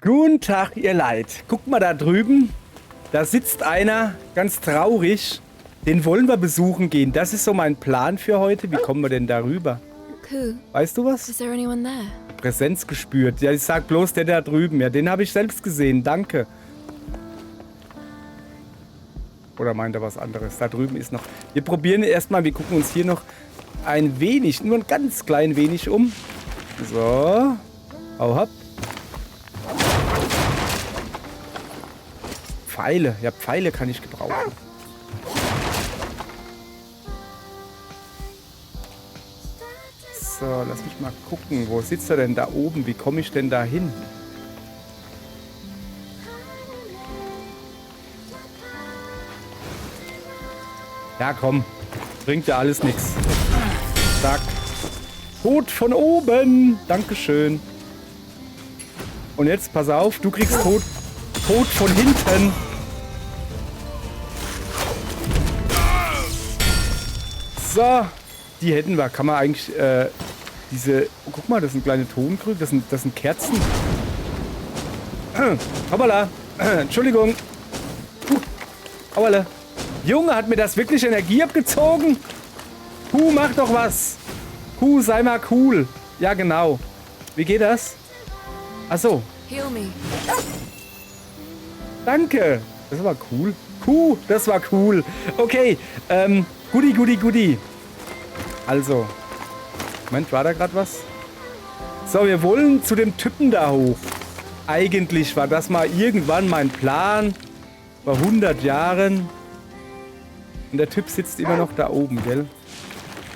Guten Tag, ihr Leid. Guckt mal da drüben. Da sitzt einer, ganz traurig. Den wollen wir besuchen gehen. Das ist so mein Plan für heute. Wie kommen wir denn da rüber? Who? Weißt du was? Is there anyone there? Präsenz gespürt. Ja, ich sag bloß der da drüben. Ja, den habe ich selbst gesehen. Danke. Oder meint er was anderes? Da drüben ist noch... Wir probieren erstmal, wir gucken uns hier noch ein wenig, nur ein ganz klein wenig um. So. Hau hopp. Pfeile. Ja, Pfeile kann ich gebrauchen. So, lass mich mal gucken. Wo sitzt er denn da oben? Wie komme ich denn da hin? Ja, komm. Bringt ja alles nichts. Zack. Tod von oben. Dankeschön. Und jetzt, pass auf, du kriegst Tod von hinten. So. Die hätten wir. Kann man eigentlich, diese... Oh, guck mal, das sind kleine Tonkrüge. Das sind Kerzen. Hoppala. Entschuldigung. Hoppala. Junge, hat mir das wirklich Energie abgezogen? Mach doch was. Sei mal cool. Ja, genau. Wie geht das? Ach so. Heal me. Danke. Das war cool. Das war cool. Okay. Goodie. Also. Moment, war da gerade was? So, wir wollen zu dem Typen da hoch. Eigentlich war das mal irgendwann mein Plan. Vor 100 Jahren. Und der Typ sitzt immer noch da oben, gell?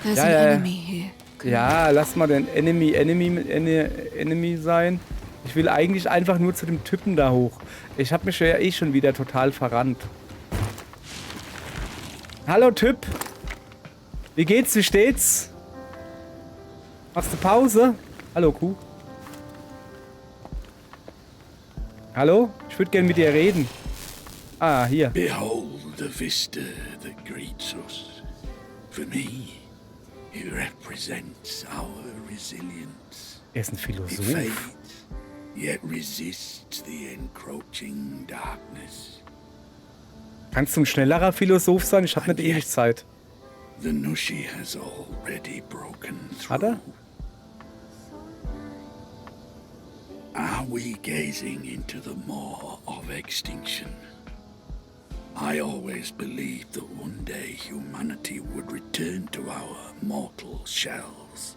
There's an enemy here. Ja, lass mal den Enemy sein. Ich will eigentlich einfach nur zu dem Typen da hoch. Ich habe mich ja eh schon wieder total verrannt. Hallo Typ. Wie geht's? Wie steht's? Machst du Pause? Hallo Kuh. Hallo? Ich würde gerne mit dir reden. Ah, hier. Behold the vista that greets us. For me, he represents our resilience. Er ist ein It Philosoph. fades, yet resists the encroaching darkness. Kannst du ein schnellerer Philosoph sein? Ich habe nicht ewig Zeit. The Nushi has already broken Hat er? through. Are we gazing into the maw of extinction? I always believed that one day humanity would return to our mortal shells.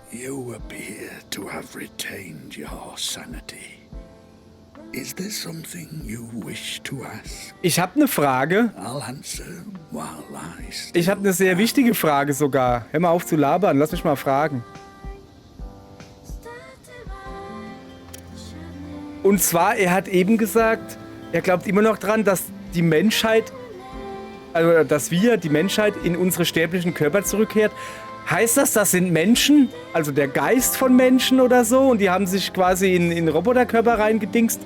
You appear to have retained your sanity. Is there something you wish to ask? Ich habe eine Frage. I'll answer while I Ich habe eine sehr wichtige Frage sogar. Hör mal auf zu labern. Lass mich mal fragen. Und zwar, er hat eben gesagt, er glaubt immer noch dran, dass die Menschheit, also dass wir, die Menschheit, in unsere sterblichen Körper zurückkehrt. Heißt das, das sind Menschen? Also der Geist von Menschen oder so? Und die haben sich quasi in Roboterkörper reingedingst?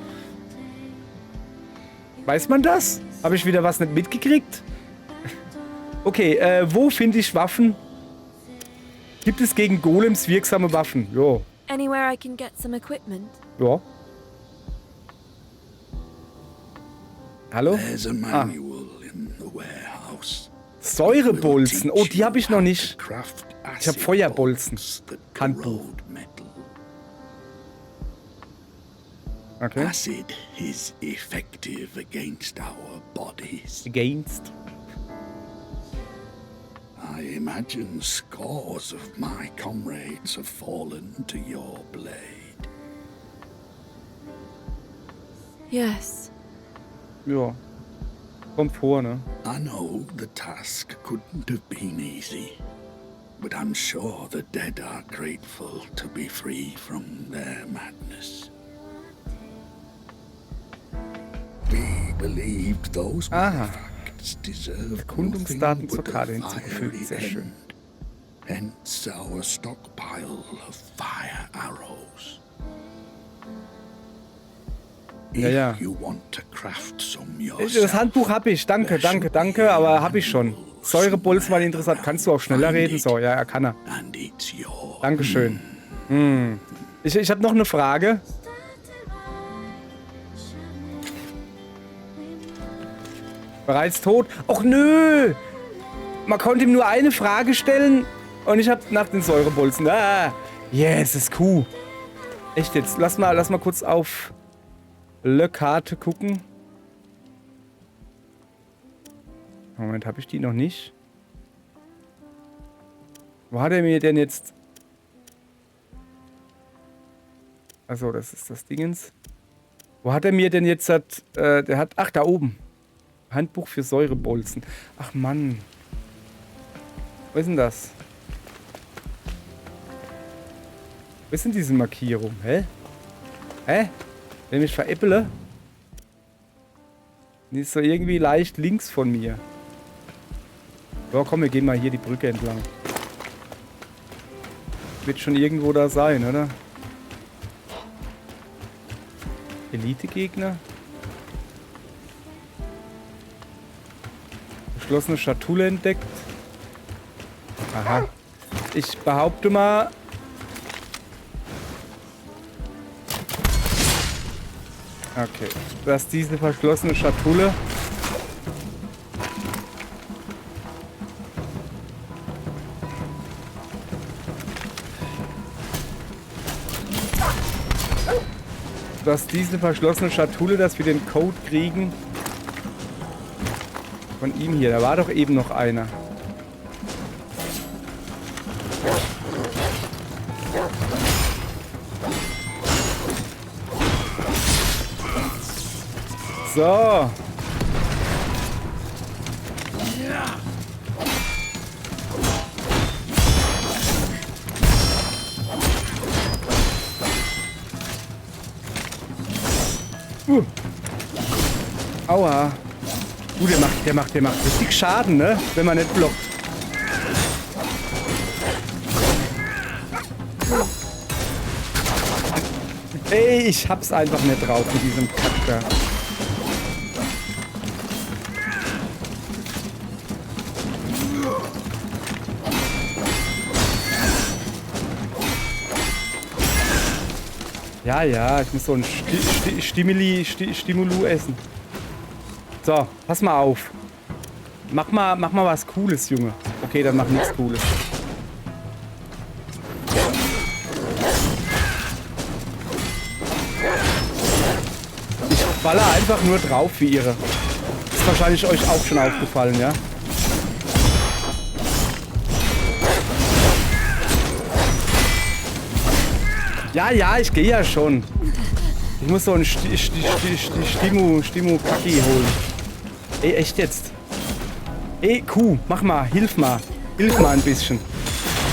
Weiß man das? Habe ich wieder was nicht mitgekriegt? Okay, wo finde ich Waffen? Gibt es gegen Golems wirksame Waffen? Jo. Anywhere I can get some equipment? Ja. Hallo? There's a manual in the warehouse. Säurebolzen. Oh, die habe ich noch nicht. Ich habe acid Feuerbolzen. bolts that Handbuch. corrode metal. Okay. Acid is effective against our bodies. Against. I imagine scores of my comrades have fallen to your blade. Yes. Ja. Kommt vor, ne? I know the task couldn't have been easy, but I'm sure the dead are grateful to be free from their madness. We believed those Aha. artifacts deserved Erkundungsdaten nothing zur but a Karte hinzugefügt. fiery Sehr schön. end. Hence our stockpile of fire arrows. Ja, ja. If you want to craft some Das yourself, Handbuch habe ich. Danke, aber habe ich schon. Säurebolzen waren interessant. Kannst du auch schneller reden? So, ja, er kann er. and it's yours. Dankeschön. Ich habe noch eine Frage. Bereits tot? Och nö! Man konnte ihm nur eine Frage stellen und ich habe nach den Säurebolzen. Ah, yes, ist cool. Echt jetzt. Lass mal kurz auf Le Karte gucken. Moment, habe ich die noch nicht? Wo hat er mir denn jetzt... Achso, das ist das Dingens. Wo hat er mir denn jetzt... der hat... Ach, da oben. Handbuch für Säurebolzen. Ach, Mann. Wo ist denn das? Wo ist denn diese Markierung? Hä? Hä? Wenn ich mich veräpple? Die ist so irgendwie leicht links von mir. So, komm, wir gehen mal hier die Brücke entlang. Wird schon irgendwo da sein, oder? Elite-Gegner? Geschlossene Schatulle entdeckt. Aha. Ich behaupte mal... Okay. Dass diese verschlossene Schatulle... Dass diese verschlossene Schatulle, dass wir den Code kriegen... Von ihm hier. Da war doch eben noch einer. So. Aua. Der macht richtig Schaden, ne? Wenn man nicht blockt. Ey, ich hab's einfach nicht drauf mit diesem Kack da. Ja, ich muss so ein Stimulu essen. So, pass mal auf. Mach mal was Cooles, Junge. Okay, dann mach nichts Cooles. Ich baller einfach nur drauf wie ihre. Ist wahrscheinlich euch auch schon aufgefallen, ja? Ja, ich gehe ja schon. Ich muss so einen Stimu-Kaki holen. Ey, echt jetzt? Ey, Kuh, mach mal, hilf mal. Hilf mal ein bisschen.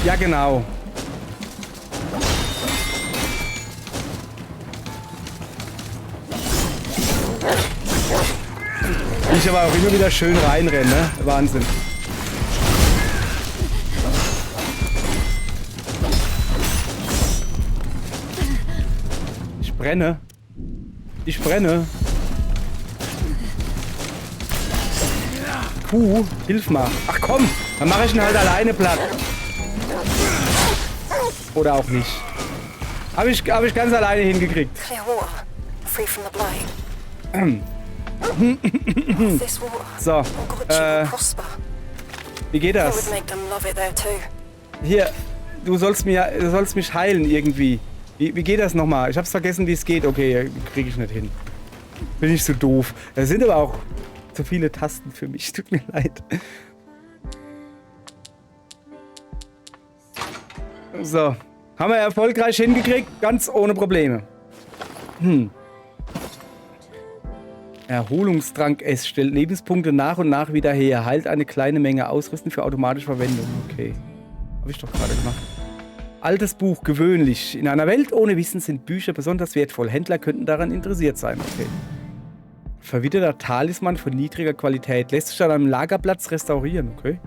Ja, genau. Ich aber auch immer wieder schön reinrennen, ne? Wahnsinn. Ich brenne. Ich brenne. Kuh, hilf mal. Ach komm, dann mache ich ihn halt alleine platt. Oder auch nicht. Hab ich ganz alleine hingekriegt. Clear water, free from the blight. This water, So, will prosper. wie geht It das? would make them love it there too. Hier, du sollst mich heilen irgendwie. Wie geht das nochmal? Ich hab's vergessen, wie es geht. Okay, kriege ich nicht hin. Bin ich so doof. Da sind aber auch zu viele Tasten für mich. Tut mir leid. So. Haben wir erfolgreich hingekriegt. Ganz ohne Probleme. Erholungstrank S. Stellt Lebenspunkte nach und nach wieder her. Heilt eine kleine Menge. Ausrüsten für automatische Verwendung. Okay. Habe ich doch gerade gemacht. Altes Buch, gewöhnlich. In einer Welt ohne Wissen sind Bücher besonders wertvoll. Händler könnten daran interessiert sein. Okay. Verwitterter Talisman von niedriger Qualität. Lässt sich an einem Lagerplatz restaurieren. Okay.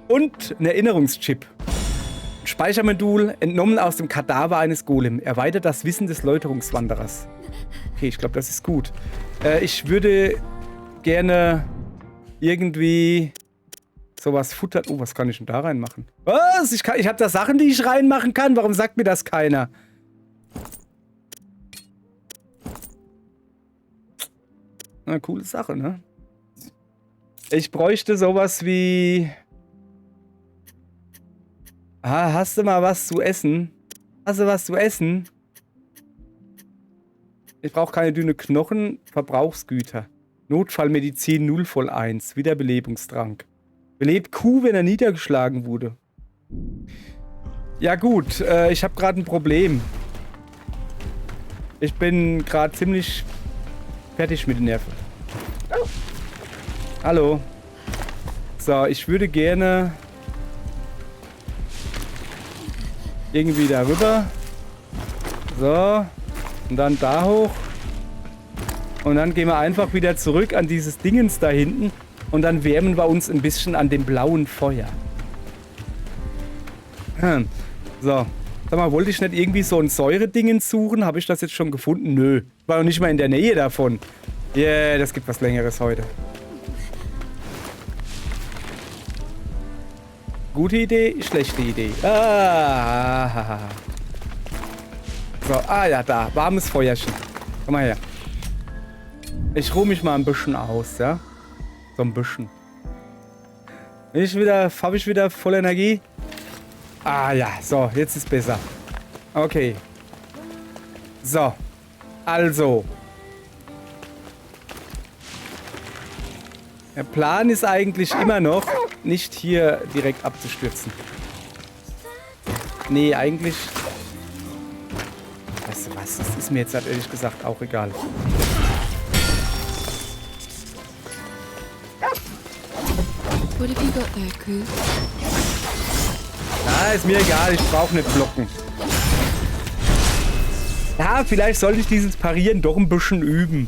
Und ein Erinnerungschip. Speichermodul, entnommen aus dem Kadaver eines Golem. Erweitert das Wissen des Läuterungswanderers. Okay, ich glaube, das ist gut. Ich würde gerne irgendwie sowas futtern. Oh, was kann ich denn da reinmachen? Was? Ich habe da Sachen, die ich reinmachen kann? Warum sagt mir das keiner? Eine coole Sache, ne? Ich bräuchte sowas wie... Ah, hast du mal was zu essen? Hast du was zu essen? Ich brauche keine dünne Knochen, Verbrauchsgüter. Notfallmedizin 0 voll 1. Wiederbelebungstrank. Belebt Kuh, wenn er niedergeschlagen wurde. Ja gut, ich habe gerade ein Problem. Ich bin gerade ziemlich fertig mit den Nerven. Hallo. So, ich würde gerne irgendwie darüber. So. Und dann da hoch. Und dann gehen wir einfach wieder zurück an dieses Dingens da hinten. Und dann wärmen wir uns ein bisschen an dem blauen Feuer. So. Sag mal, wollte ich nicht irgendwie so ein Säuredingens suchen? Habe ich das jetzt schon gefunden? Nö. War noch nicht mal in der Nähe davon. Yeah, das gibt was Längeres heute. Gute Idee, schlechte Idee. Ah. So, ja, da. Warmes Feuerchen. Komm mal her. Ich ruhe mich mal ein bisschen aus, ja? So ein bisschen. Habe ich wieder voll Energie? Ah ja, so, jetzt ist besser. Okay. So. Also. Der Plan ist eigentlich immer noch, nicht hier direkt abzustürzen. Nee, eigentlich... Weißt du was, das ist mir jetzt halt ehrlich gesagt auch egal. What have you got there, Crew? Ja, ist mir egal, ich brauche nicht blocken. Ja, vielleicht sollte ich dieses Parieren doch ein bisschen üben.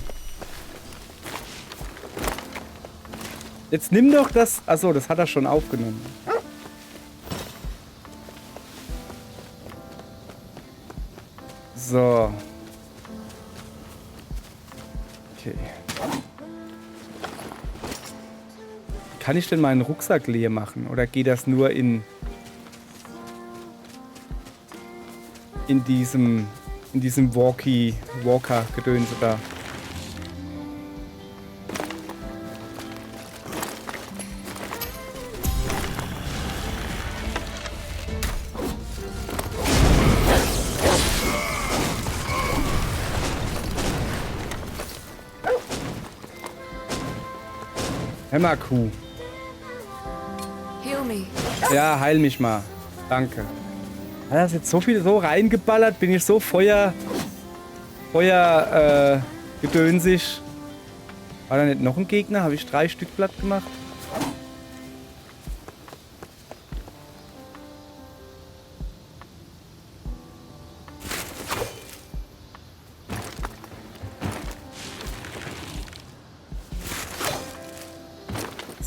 Jetzt nimm doch das... Achso, das hat er schon aufgenommen. So. Okay. Kann ich denn meinen Rucksack leer machen? Oder geht das nur in diesem Walker-Gedönse da? Hämmerkuh. Heal me. Ja, heil mich mal. Danke. Hat das jetzt so viel so reingeballert? Bin ich so gedönsig? War da nicht noch ein Gegner? Habe ich 3 Stück platt gemacht?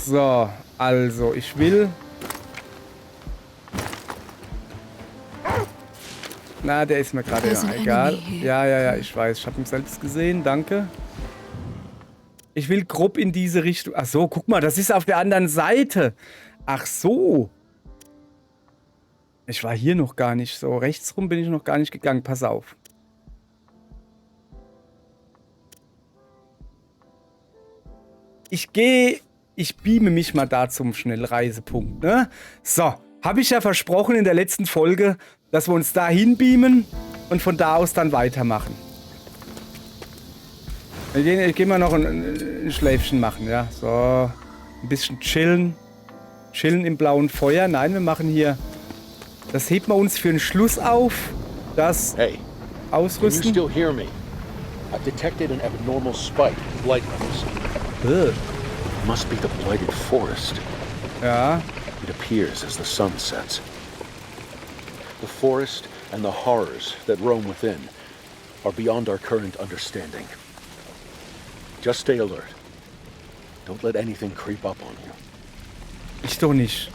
So, also, ich will... Na, der ist mir gerade egal. Ja, ich weiß. Ich habe ihn selbst gesehen. Danke. Ich will grob in diese Richtung... Ach so, guck mal, das ist auf der anderen Seite. Ach so. Ich war hier noch gar nicht so. Rechts rum bin ich noch gar nicht gegangen. Pass auf. Ich beame mich mal da zum Schnellreisepunkt, ne? So, habe ich ja versprochen in der letzten Folge, dass wir uns da hinbeamen und von da aus dann weitermachen. Ich gehe mal noch ein Schläfchen machen, ja. So, ein bisschen chillen. Chillen im blauen Feuer. Nein, wir machen hier... Das hebt man uns für den Schluss auf. Das Ausrüsten. Can you still hear me? I've detected an abnormal spike in light levels. It must be the blighted forest. Ja. It appears as the sun sets. The forest and the horrors that roam within are beyond our current understanding. Just stay alert. Don't let anything creep up on you. Ich doch nicht.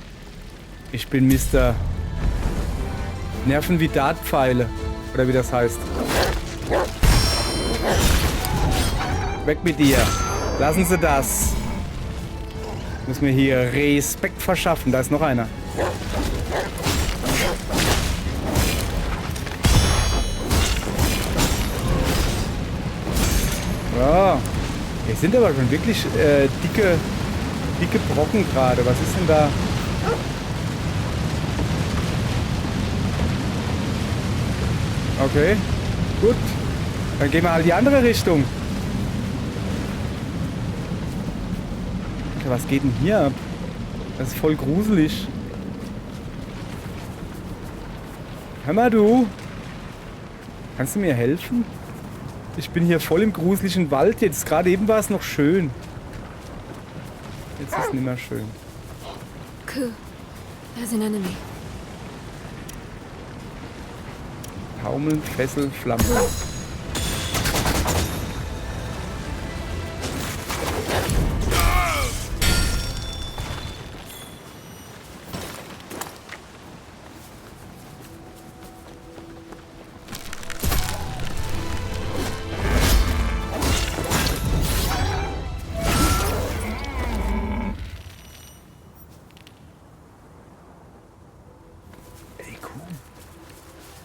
Ich bin Mr. Nerven wie Dartpfeile. Oder wie das heißt. Weg mit dir. Lassen Sie das. Muss mir hier Respekt verschaffen. Da ist noch einer. So. Es sind aber schon wirklich dicke Brocken gerade. Was ist denn da? Okay, gut. Dann gehen wir halt die andere Richtung. Okay, was geht denn hier ab? Das ist voll gruselig. Hör mal, du. Kannst du mir helfen? Ich bin hier voll im gruseligen Wald. Jetzt gerade eben war es noch schön. Jetzt ist es nicht mehr schön. Cool. There's an enemy. Taumeln, Fessel, Flammen.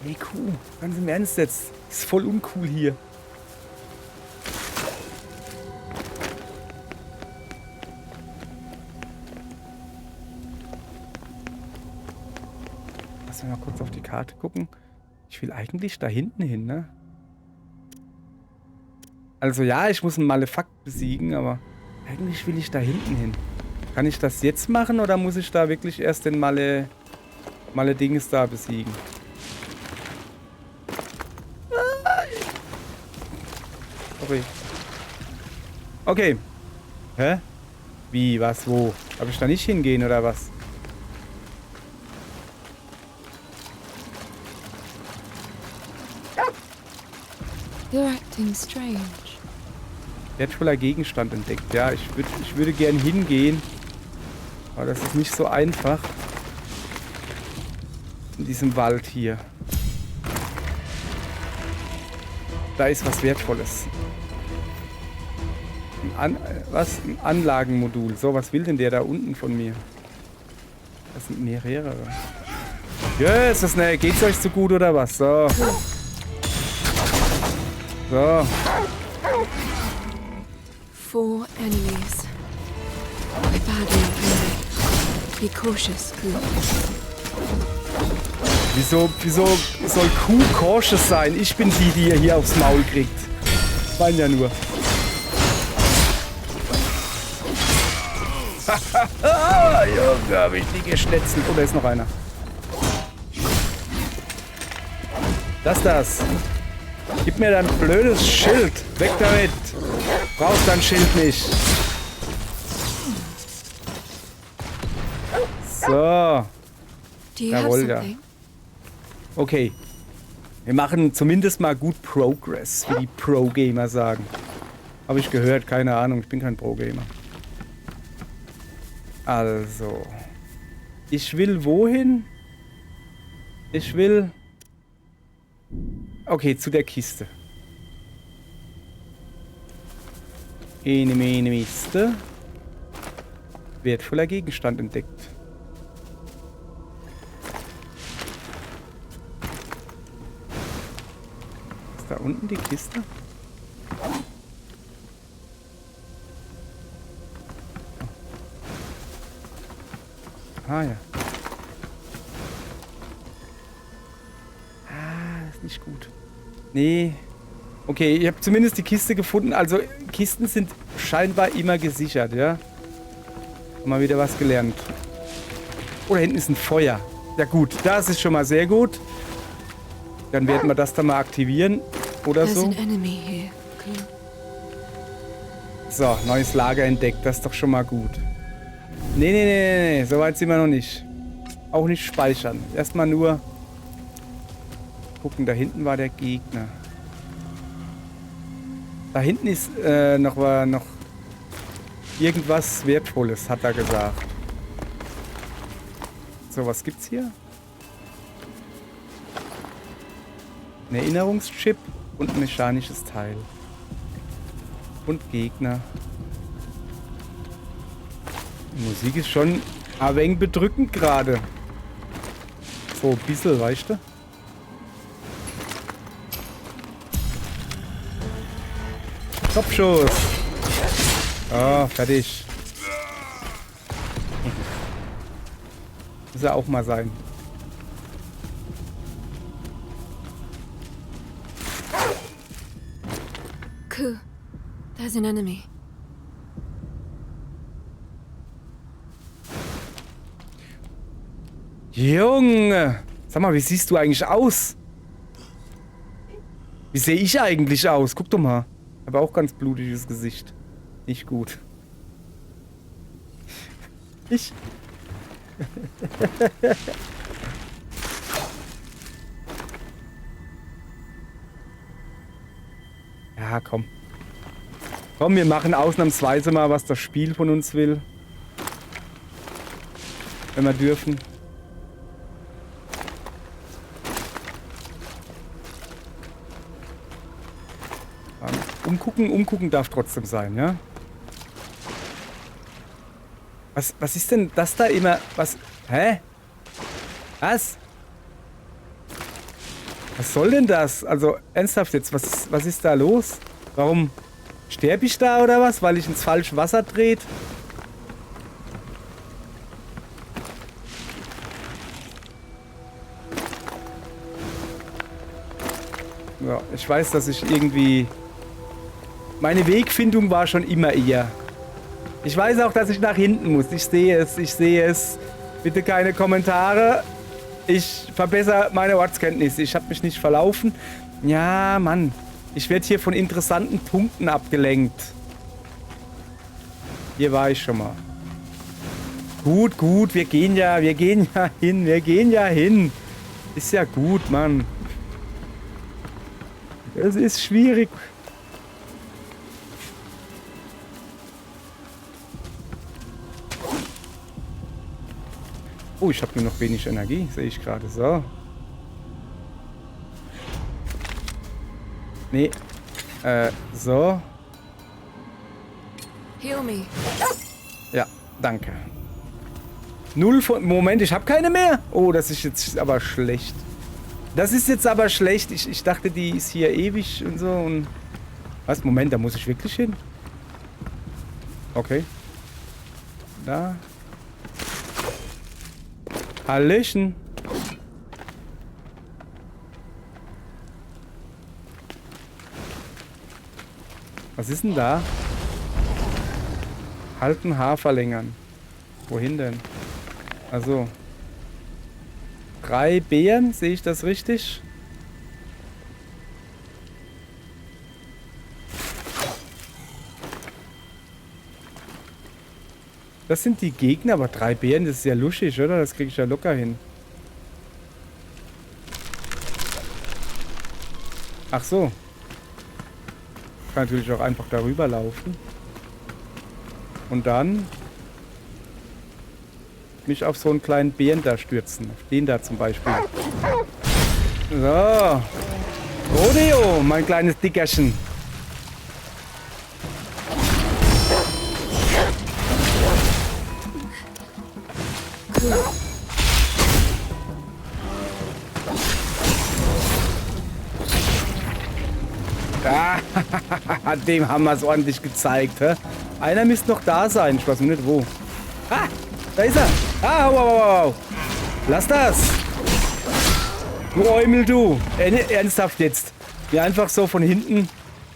Ey, Kuh, ganz im Ernst jetzt. Ist voll uncool hier. Lass mich mal kurz auf die Karte gucken. Ich will eigentlich da hinten hin, ne? Also ja, ich muss einen Malefakt besiegen, aber eigentlich will ich da hinten hin. Kann ich das jetzt machen oder muss ich da wirklich erst den Male-Dinges da besiegen? Sorry. Okay. Hä? Wie, was, wo? Darf ich da nicht hingehen oder was? You're acting strange. Wertvoller Gegenstand entdeckt. Ja, ich würde gern hingehen. Aber das ist nicht so einfach. In diesem Wald hier. Da ist was Wertvolles. Ein Anlagenmodul. So, was will denn der da unten von mir? Das sind mehrere. Yes, das, ne, geht's euch so gut oder was? So. So. 4 enemies. We're badly outnumbered. Be cautious, Q. Wieso soll Q cautious sein? Ich bin die ihr hier aufs Maul kriegt. Ich meine ja nur. Ah, Junge, hab ich die geschnetzelt. Oh, da ist noch einer. Das. Gib mir dein blödes Schild. Weg damit. Brauchst dein Schild nicht. So. Do you have Jawohl, ja. something? Okay. Wir machen zumindest mal gut Progress, wie die Pro-Gamer sagen. Habe ich gehört, keine Ahnung. Ich bin kein Pro-Gamer. Also. Ich will wohin? Ich will... Okay, zu der Kiste. Ene, mene, miste. Wertvoller Gegenstand entdeckt. Ist da unten die Kiste? Ah ja. Ah, ist nicht gut. Nee. Okay, ich habe zumindest die Kiste gefunden. Also Kisten sind scheinbar immer gesichert, ja? Mal wieder was gelernt. Oh, da hinten ist ein Feuer. Ja gut, das ist schon mal sehr gut. Dann werden wir das dann mal aktivieren. Oder There's so. an enemy here, Q. So, neues Lager entdeckt. Das ist doch schon mal gut. Nee. So weit sind wir noch nicht. Auch nicht speichern. Erstmal nur gucken. Da hinten war der Gegner. Da hinten ist noch irgendwas Wertvolles, hat er gesagt. So, was gibt's hier? Ein Erinnerungschip und ein mechanisches Teil. Und Gegner. Die Musik ist schon ein wenig bedrückend gerade. So ein bisschen, weißt du? Kopfschuss. Oh, fertig. Muss ja auch mal sein. Ku, there's an enemy. Junge! Sag mal, wie siehst du eigentlich aus? Wie sehe ich eigentlich aus? Guck doch mal. Habe auch ganz blutiges Gesicht. Nicht gut. Ich. Ja, komm. Komm, wir machen ausnahmsweise mal, was das Spiel von uns will. Wenn wir dürfen. Umgucken darf trotzdem sein, ja? Was ist denn das da immer? Was? Hä? Was? Was soll denn das? Also, ernsthaft jetzt, was ist da los? Warum sterbe ich da oder was? Weil ich ins falsche Wasser dreht? Ja, ich weiß, dass ich irgendwie... Meine Wegfindung war schon immer eher. Ich weiß auch, dass ich nach hinten muss. Ich sehe es. Bitte keine Kommentare. Ich verbessere meine Ortskenntnisse. Ich habe mich nicht verlaufen. Ja, Mann. Ich werde hier von interessanten Punkten abgelenkt. Hier war ich schon mal. Gut. Wir gehen ja hin. Ist ja gut, Mann. Es ist schwierig. Oh, ich habe nur noch wenig Energie, sehe ich gerade. So. Nee. So. Heal me. Ja, danke. 0 von... Moment, ich habe keine mehr. Oh, das ist jetzt aber schlecht. Das ist jetzt aber schlecht. Ich dachte, die ist hier ewig und so. Und was? Moment, da muss ich wirklich hin? Okay. Da. Hallöchen. Was ist denn da? Halten Haar verlängern. Wohin denn? Also 3 Beeren, sehe ich das richtig? Das sind die Gegner, aber 3 Beeren, das ist ja luschig, oder? Das kriege ich ja locker hin. Ach so. Ich kann natürlich auch einfach darüber laufen. Und dann mich auf so einen kleinen Bären da stürzen. Auf den da zum Beispiel. So. Rodeo, mein kleines Dickerchen. Ah, dem haben wir es ordentlich gezeigt. Hä? Einer müsste noch da sein. Ich weiß nicht wo. Ah, da ist er. Ah, wow. Lass das. Du Eumel, du. Ernsthaft jetzt. Ja, einfach so von hinten.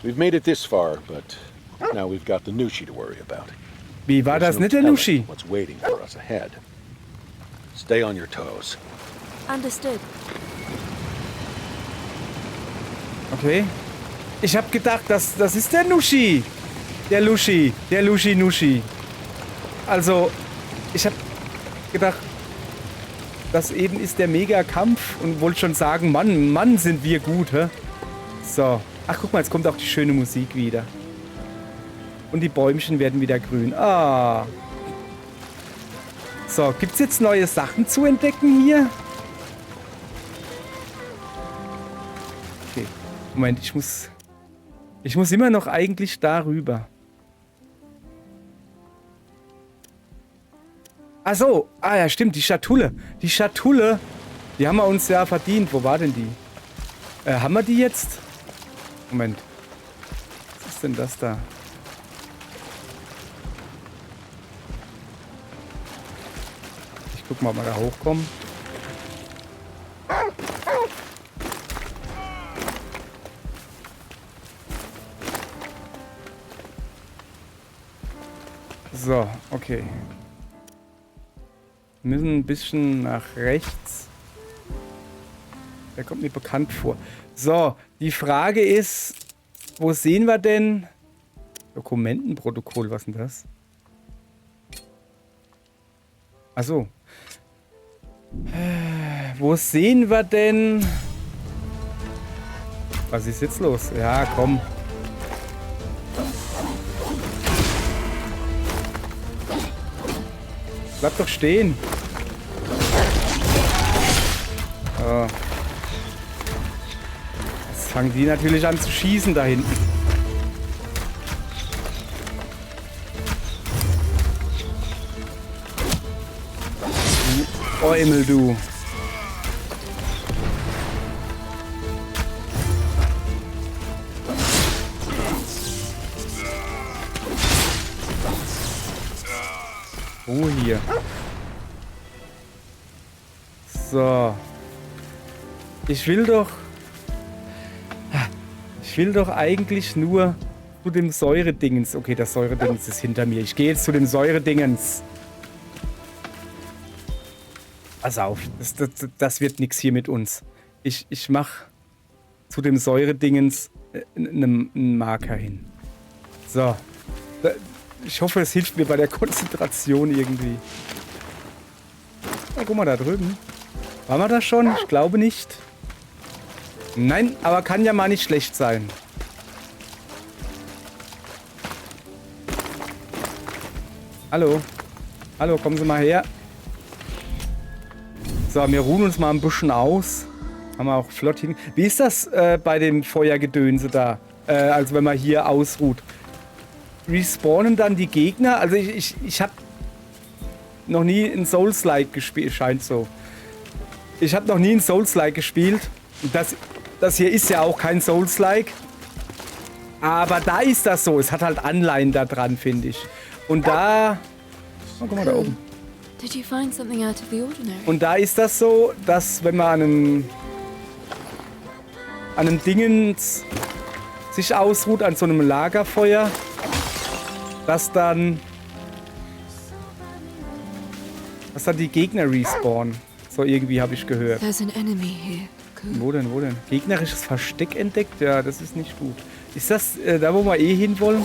We've made it this far, but now we've got the Nushi to worry about. Wie war das nicht der Nushi? What's waiting for us ahead? Stay on your toes. Understood. Okay. Ich habe gedacht, das ist der Nushi. Der Lushi. Also, ich habe gedacht, das eben ist der Mega-Kampf und wollte schon sagen, Mann, sind wir gut, hä? So. Ach, guck mal, jetzt kommt auch die schöne Musik wieder. Und die Bäumchen werden wieder grün. Ah. So, gibt's jetzt neue Sachen zu entdecken hier? Okay. Moment, ich muss immer noch eigentlich darüber. Ach so. Ah ja, stimmt, die Schatulle. Die Schatulle, die haben wir uns ja verdient. Wo war denn die? Haben wir die jetzt? Moment. Was ist denn das da? Guck mal, ob wir da hochkommen. So, okay. Wir müssen ein bisschen nach rechts. Der kommt mir bekannt vor. So, die Frage ist, wo sehen wir denn... Dokumentenprotokoll, was ist denn das? Achso. Wo sehen wir denn... Was ist jetzt los? Ja, komm. Bleib doch stehen. Oh. Jetzt fangen die natürlich an zu schießen da hinten. Du Eumel, du. Oh, hier. So. Ich will doch eigentlich nur zu dem Säuredingens. Okay, das Säuredingens ist hinter mir. Ich gehe jetzt zu dem Säuredingens. Pass auf, das wird nichts hier mit uns. Ich mach zu dem Säuredingens einen Marker hin. So. Ich hoffe, es hilft mir bei der Konzentration irgendwie. Ja, guck mal da drüben. Waren wir da schon? Ich glaube nicht. Nein, aber kann ja mal nicht schlecht sein. Hallo. Hallo, kommen Sie mal her. So, wir ruhen uns mal ein bisschen aus. Haben wir auch flott hin. Wie ist das bei dem Feuergedönse da? Also wenn man hier ausruht. Respawnen dann die Gegner? Also ich habe noch nie in Souls-like gespielt. Scheint so. Ich habe noch nie in Souls-like gespielt. Das hier ist ja auch kein Souls-like. Aber da ist das so. Es hat halt Anleihen da dran, finde ich. Und da... Oh, guck mal da oben. Did you find something out of the ordinary? Und da ist das so, dass wenn man an einem Dingens sich ausruht, an so einem Lagerfeuer, dass dann die Gegner respawnen. So irgendwie habe ich gehört. There's an enemy here. Cool. Wo denn, wo denn? Gegnerisches Versteck entdeckt? Ja, das ist nicht gut. Ist das da, wo wir eh hinwollen?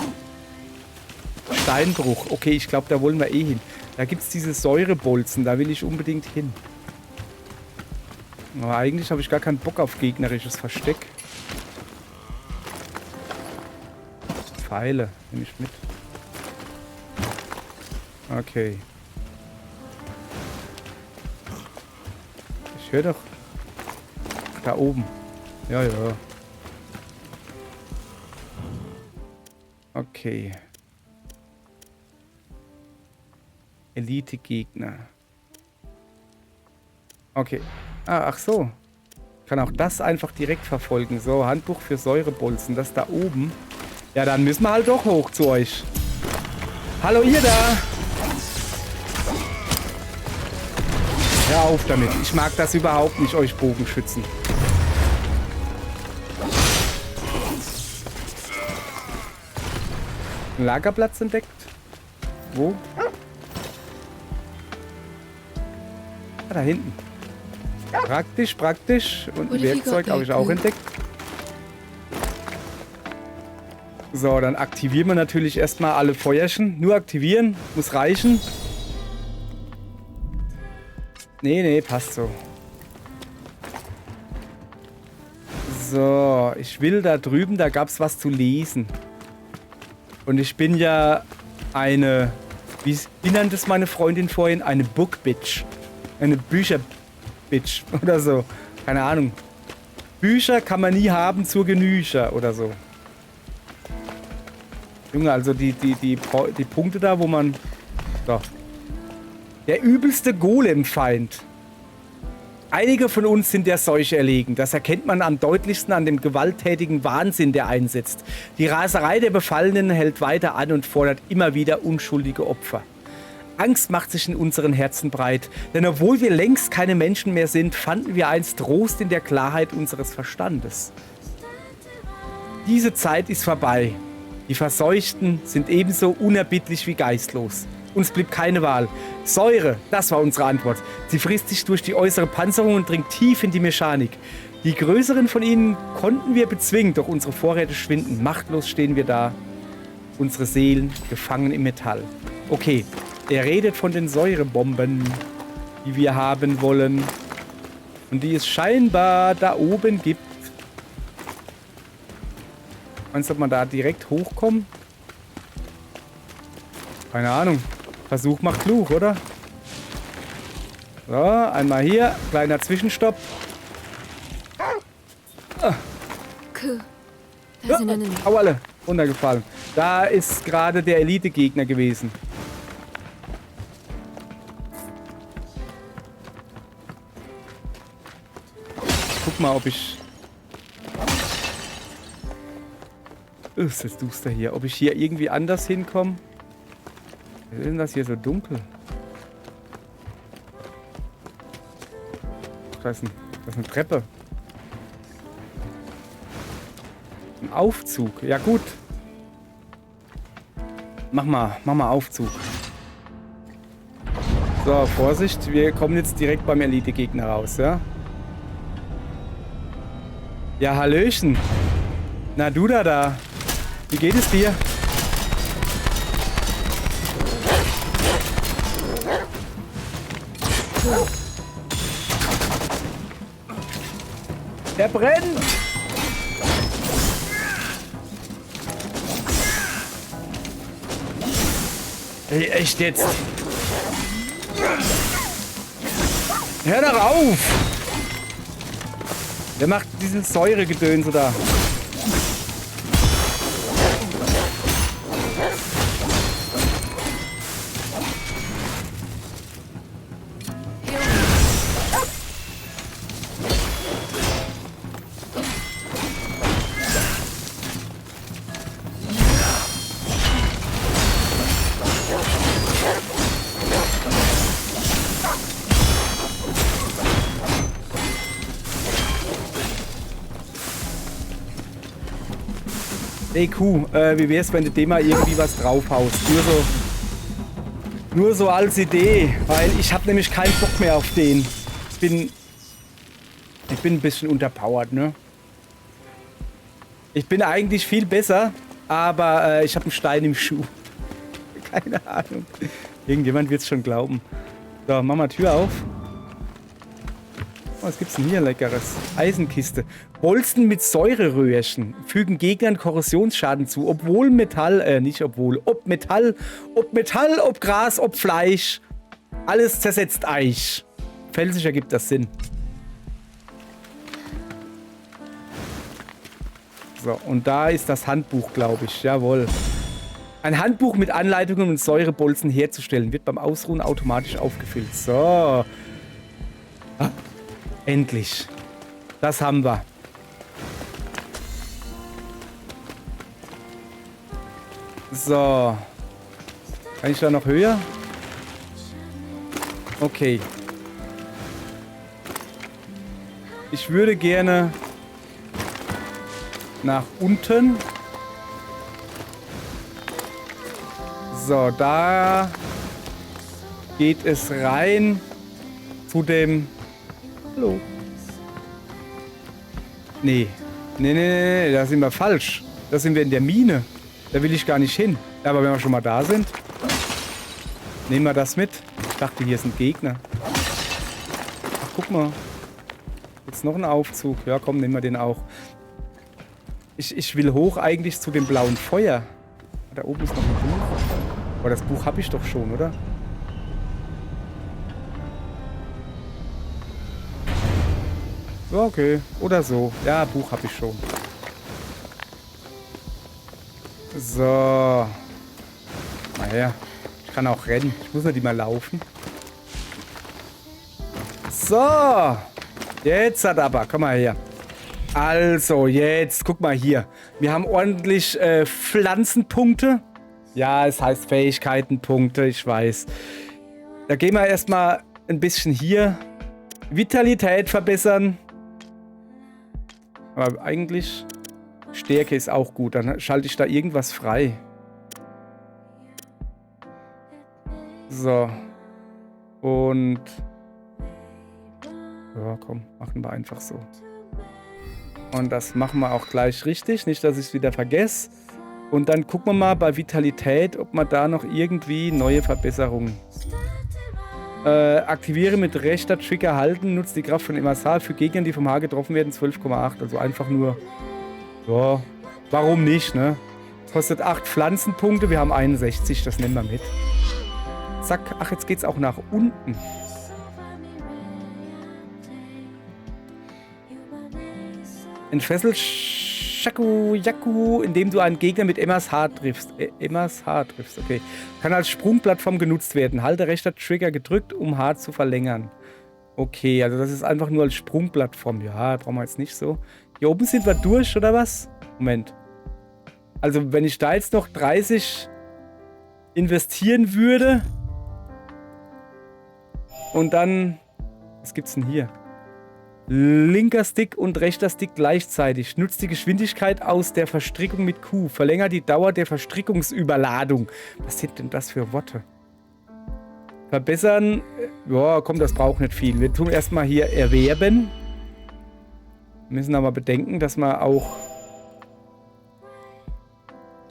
Steinbruch. Okay, ich glaube, da wollen wir eh hin. Da gibt es diese Säurebolzen, da will ich unbedingt hin. Aber eigentlich habe ich gar keinen Bock auf gegnerisches Versteck. Pfeile nehme ich mit. Okay. Ich höre doch da oben. Ja, ja. Okay. Elite-Gegner. Okay. Ach so. Ich kann auch das einfach direkt verfolgen. So, Handbuch für Säurebolzen. Das da oben. Ja, dann müssen wir halt doch hoch zu euch. Hallo, ihr da! Hör auf damit. Ich mag das überhaupt nicht, euch Bogenschützen. Ein Lagerplatz entdeckt? Wo? Ah, da hinten. Praktisch, praktisch. Und ein Werkzeug habe ich auch entdeckt. So, dann aktivieren wir natürlich erstmal alle Feuerchen. Nur aktivieren, muss reichen. Nee, passt so. So, ich will da drüben, da gab es was zu lesen. Und ich bin ja eine, wie nannte es meine Freundin vorhin? Eine Book-Bitch. Eine Bücher-Bitch oder so. Keine Ahnung. Bücher kann man nie haben zur Genüge oder so. Junge, also die Punkte da, wo man... So. Der übelste Golem-Feind. Einige von uns sind der Seuche erlegen. Das erkennt man am deutlichsten an dem gewalttätigen Wahnsinn, der einsetzt. Die Raserei der Befallenen hält weiter an und fordert immer wieder unschuldige Opfer. Angst macht sich in unseren Herzen breit, denn obwohl wir längst keine Menschen mehr sind, fanden wir einst Trost in der Klarheit unseres Verstandes. Diese Zeit ist vorbei. Die Verseuchten sind ebenso unerbittlich wie geistlos. Uns blieb keine Wahl. Säure, das war unsere Antwort. Sie frisst sich durch die äußere Panzerung und dringt tief in die Mechanik. Die größeren von ihnen konnten wir bezwingen, doch unsere Vorräte schwinden. Machtlos stehen wir da. Unsere Seelen gefangen im Metall. Okay, er redet von den Säurebomben, die wir haben wollen. Und die es scheinbar da oben gibt. Meinst du, ob man da direkt hochkommt? Keine Ahnung. Versuch macht klug, oder? So, einmal hier. Kleiner Zwischenstopp. Cool. There's an enemy. Au, alle. Runtergefallen. Da ist gerade der Elite-Gegner gewesen. Guck mal, ob ich... Ist jetzt duster hier. Ob ich hier irgendwie anders hinkomme? Was ist denn das hier so dunkel? Das ist eine Treppe. Ein Aufzug. Ja gut. Mach mal Aufzug. So, Vorsicht. Wir kommen jetzt direkt beim Elite-Gegner raus, ja? Ja, Hallöchen. Na, du da. Wie geht es dir? Er brennt! Ey, echt jetzt? Hör doch auf! Der macht dieses Säuregedönse da. Ey Kuh, wie wär's, wenn du dem mal irgendwie was draufhaust? Nur so als Idee, weil ich habe nämlich keinen Bock mehr auf den. Ich bin ein bisschen unterpowered, ne? Ich bin eigentlich viel besser, aber ich habe einen Stein im Schuh. Keine Ahnung. Irgendjemand wird's schon glauben. So, mach mal Tür auf. Was gibt's denn hier Leckeres? Eisenkiste. Bolzen mit Säureröhrchen fügen Gegnern Korrosionsschaden zu, obwohl Metall, ob Metall, ob Gras, ob Fleisch. Alles zersetzt Eich. Felsisch ergibt das Sinn. So, und da ist das Handbuch, glaube ich. Jawohl. Ein Handbuch mit Anleitungen, um Säurebolzen herzustellen. Wird beim Ausruhen automatisch aufgefüllt. So. Ah. Endlich. Das haben wir. So. Kann ich da noch höher? Okay. Ich würde gerne nach unten. So, da geht es rein zu dem... Hallo. Nee, da sind wir falsch. Da sind wir in der Mine. Da will ich gar nicht hin. Aber wenn wir schon mal da sind, nehmen wir das mit. Ich dachte, hier sind Gegner. Ach, guck mal. Jetzt noch ein Aufzug. Ja, komm, nehmen wir den auch. Ich will hoch eigentlich zu dem blauen Feuer. Da oben ist noch ein Buch. Aber das Buch habe ich doch schon, oder? Okay, oder so. Ja, Buch habe ich schon. So. Mal her. Ich kann auch rennen. Ich muss nicht mal laufen. So. Jetzt hat aber. Komm mal her. Also, jetzt. Guck mal hier. Wir haben ordentlich Pflanzenpunkte. Ja, es heißt Fähigkeitenpunkte. Ich weiß. Da gehen wir erstmal ein bisschen hier. Vitalität verbessern. Aber eigentlich Stärke ist auch gut. Dann schalte ich da irgendwas frei. So. Und... Ja, komm, machen wir einfach so. Und das machen wir auch gleich richtig. Nicht, dass ich es wieder vergesse. Und dann gucken wir mal bei Vitalität, ob wir da noch irgendwie neue Verbesserungen... aktiviere mit rechter Trigger halten, nutzt die Kraft von MSH für Gegner, die vom Haar getroffen werden, 12,8. Also einfach nur, ja, warum nicht, ne? Kostet 8 Pflanzenpunkte, wir haben 61, das nehmen wir mit. Zack, ach, jetzt geht's auch nach unten. Entfesselt Shaku Yaku, indem du einen Gegner mit MSH triffst. MSH triffst, okay. Kann als Sprungplattform genutzt werden. Halte rechter Trigger gedrückt, um H zu verlängern. Okay, also das ist einfach nur als Sprungplattform. Ja, brauchen wir jetzt nicht so. Hier oben sind wir durch, oder was? Moment. Also wenn ich da jetzt noch 30 investieren würde und dann... Was gibt's denn hier? Linker Stick und rechter Stick gleichzeitig. Nutzt die Geschwindigkeit aus der Verstrickung mit Q. Verlängert die Dauer der Verstrickungsüberladung. Was sind denn das für Worte? Verbessern. Ja, komm, das braucht nicht viel. Wir tun erstmal hier erwerben. Wir müssen aber bedenken, dass wir auch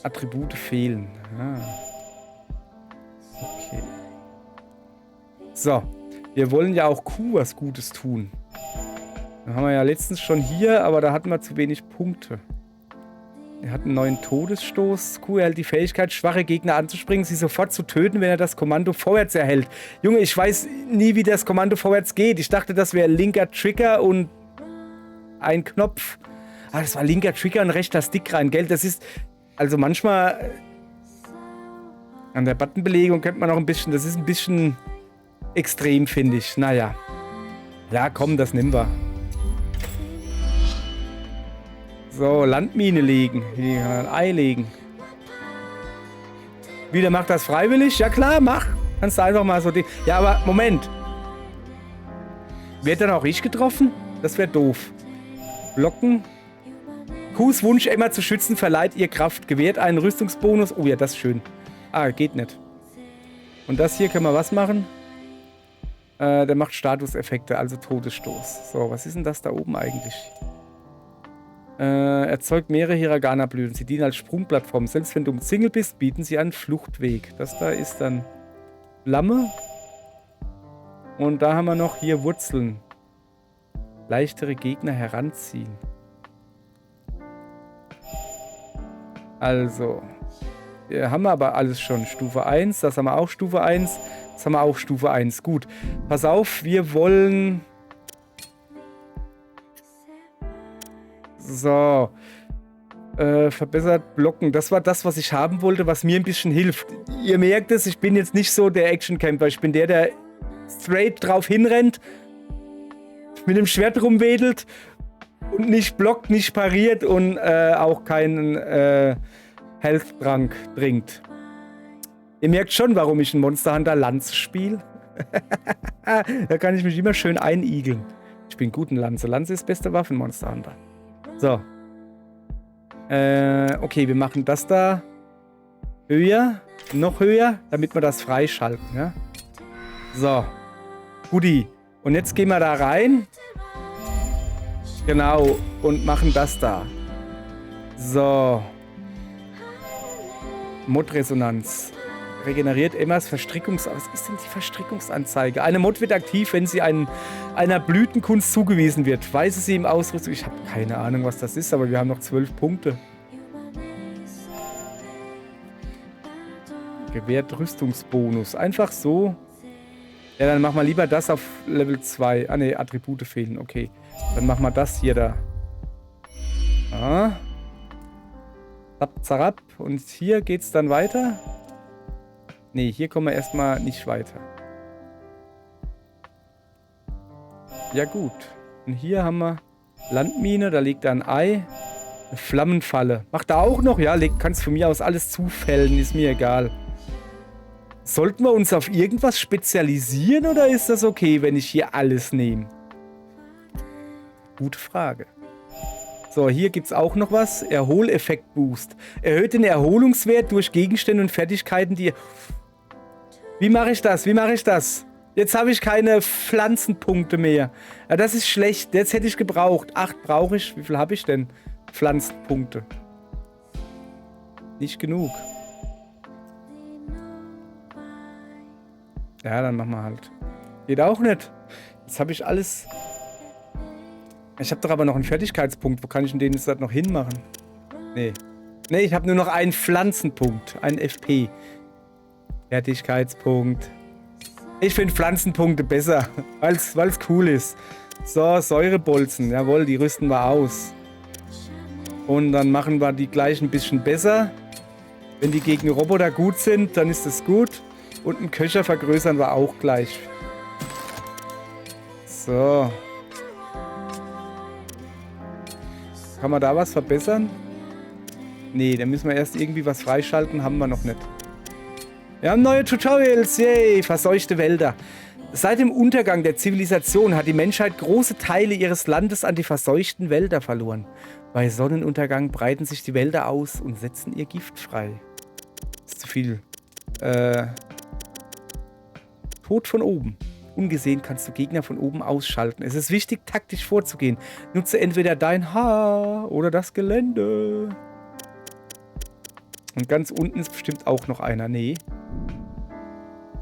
Attribute fehlen. Ah. Okay. So. Wir wollen ja auch Q was Gutes tun. Da haben wir ja letztens schon hier, aber da hatten wir zu wenig Punkte. Er hat einen neuen Todesstoß. Q erhält die Fähigkeit, schwache Gegner anzuspringen, sie sofort zu töten, wenn er das Kommando vorwärts erhält. Junge, ich weiß nie, wie das Kommando vorwärts geht. Ich dachte, das wäre linker Trigger und ein Knopf. Ah, das war linker Trigger und rechter Stick rein, gell? Das ist... Also manchmal... An der Buttonbelegung kennt man noch ein bisschen... Das ist ein bisschen extrem, finde ich. Naja. Ja, komm, das nehmen wir. So, Landmine legen. Hier kann man ein Ei legen. Wieder macht das freiwillig? Ja klar, mach. Kannst du einfach mal so... Ja, aber Moment. Wird dann auch ich getroffen? Das wäre doof. Blocken. Qs Wunsch, Emma zu schützen, verleiht ihr Kraft. Gewährt einen Rüstungsbonus. Oh ja, das ist schön. Ah, geht nicht. Und das hier können wir was machen? Der macht Statuseffekte, also Todesstoß. So, was ist denn das da oben eigentlich? Erzeugt mehrere Hiragana-Blüten. Sie dienen als Sprungplattform. Selbst wenn du umzingelt bist, bieten sie einen Fluchtweg. Das da ist dann Flamme. Und da haben wir noch hier Wurzeln. Leichtere Gegner heranziehen. Also. Hier haben wir aber alles schon. Stufe 1. Das haben wir auch Stufe 1. Das haben wir auch Stufe 1. Gut. Pass auf, wir wollen... So. Verbessert blocken. Das war das, was ich haben wollte, was mir ein bisschen hilft. Ihr merkt es, ich bin jetzt nicht so der Action-Camper. Ich bin der straight drauf hinrennt, mit dem Schwert rumwedelt und nicht blockt, nicht pariert und auch keinen Health-Trank trinkt. Ihr merkt schon, warum ich einen Monster Hunter Lanze spiele. Da kann ich mich immer schön einigeln. Ich bin gut in Lanze. Lanze ist beste Waffe in Monster Hunter. So. Okay, wir machen das da höher, noch höher, damit wir das freischalten. Ja? So. Guti. Und jetzt gehen wir da rein. Genau. Und machen das da. So. Mod-Resonanz. Regeneriert Emmas Was ist denn die Verstrickungsanzeige? Eine Mod wird aktiv, wenn sie einer Blütenkunst zugewiesen wird. Weise sie im Ausrüstung. Ich habe keine Ahnung, was das ist, aber wir haben noch 12 Punkte. Gewährt Rüstungsbonus. Einfach so. Ja, dann machen wir lieber das auf Level 2. Ah, ne, Attribute fehlen. Okay. Dann machen wir das hier da. Ah. Zap, zarab. Und hier geht's dann weiter. Ne, hier kommen wir erstmal nicht weiter. Ja gut. Und hier haben wir Landmine, da liegt ein Ei. Eine Flammenfalle. Macht er auch noch? Ja, kannst von mir aus alles zufällen, ist mir egal. Sollten wir uns auf irgendwas spezialisieren oder ist das okay, wenn ich hier alles nehme? Gute Frage. So, hier gibt es auch noch was. Erholeffekt-Boost. Erhöht den Erholungswert durch Gegenstände und Fertigkeiten, die... Wie mache ich das? Wie mache ich das? Jetzt habe ich keine Pflanzenpunkte mehr. Ja, das ist schlecht. Jetzt hätte ich gebraucht. 8 brauche ich. Wie viel habe ich denn? Pflanzenpunkte. Nicht genug. Ja, dann machen wir halt. Geht auch nicht. Jetzt habe ich alles... Ich habe doch aber noch einen Fertigkeitspunkt. Wo kann ich denn den jetzt noch hinmachen? Nee. Nee, ich habe nur noch einen Pflanzenpunkt. Einen FP. Fertigkeitspunkt. Ich finde Pflanzenpunkte besser, weil es cool ist. So, Säurebolzen. Jawohl, die rüsten wir aus. Und dann machen wir die gleich ein bisschen besser. Wenn die gegen Roboter gut sind, dann ist das gut. Und einen Köcher vergrößern wir auch gleich. So. Kann man da was verbessern? Nee, da müssen wir erst irgendwie was freischalten. Haben wir noch nicht. Wir haben neue Tutorials. Yay, verseuchte Wälder. Seit dem Untergang der Zivilisation hat die Menschheit große Teile ihres Landes an die verseuchten Wälder verloren. Bei Sonnenuntergang breiten sich die Wälder aus und setzen ihr Gift frei. Ist zu viel. Tod von oben. Ungesehen kannst du Gegner von oben ausschalten. Es ist wichtig, taktisch vorzugehen. Nutze entweder dein Haar oder das Gelände. Und ganz unten ist bestimmt auch noch einer. Nee.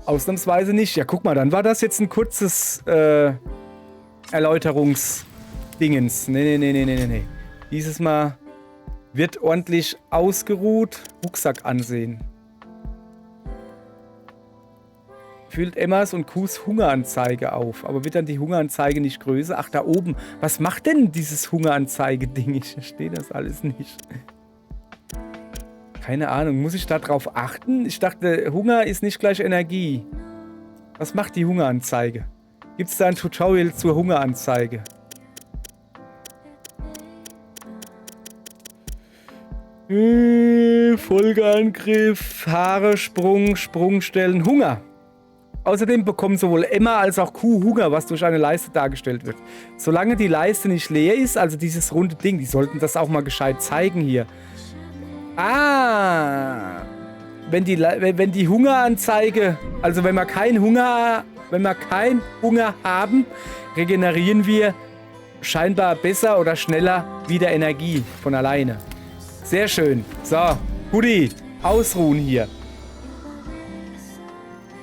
Ausnahmsweise nicht. Ja, guck mal, dann war das jetzt ein kurzes Erläuterungsdingens. Nee. Dieses Mal wird ordentlich ausgeruht. Rucksack ansehen. Füllt Emmas und Qs Hungeranzeige auf. Aber wird dann die Hungeranzeige nicht größer? Ach, da oben. Was macht denn dieses Hungeranzeige-Ding? Ich verstehe das alles nicht. Keine Ahnung. Muss ich da drauf achten? Ich dachte, Hunger ist nicht gleich Energie. Was macht die Hungeranzeige? Gibt es da ein Tutorial zur Hungeranzeige? Folgeangriff, Haare, Sprungstellen, Hunger. Außerdem bekommen sowohl Emma als auch Q Hunger, was durch eine Leiste dargestellt wird. Solange die Leiste nicht leer ist, also dieses runde Ding, die sollten das auch mal gescheit zeigen hier. Ah, wenn die Hungeranzeige, also wenn wir keinen Hunger haben, regenerieren wir scheinbar besser oder schneller wieder Energie von alleine. Sehr schön. So, Guti, ausruhen hier.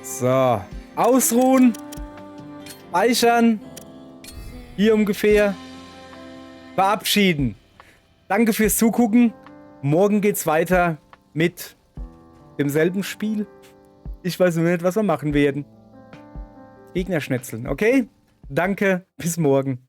So, ausruhen, speichern, hier ungefähr, verabschieden. Danke fürs Zugucken. Morgen geht's weiter mit demselben Spiel. Ich weiß nur nicht, was wir machen werden. Gegner schnetzeln, okay? Danke, bis morgen.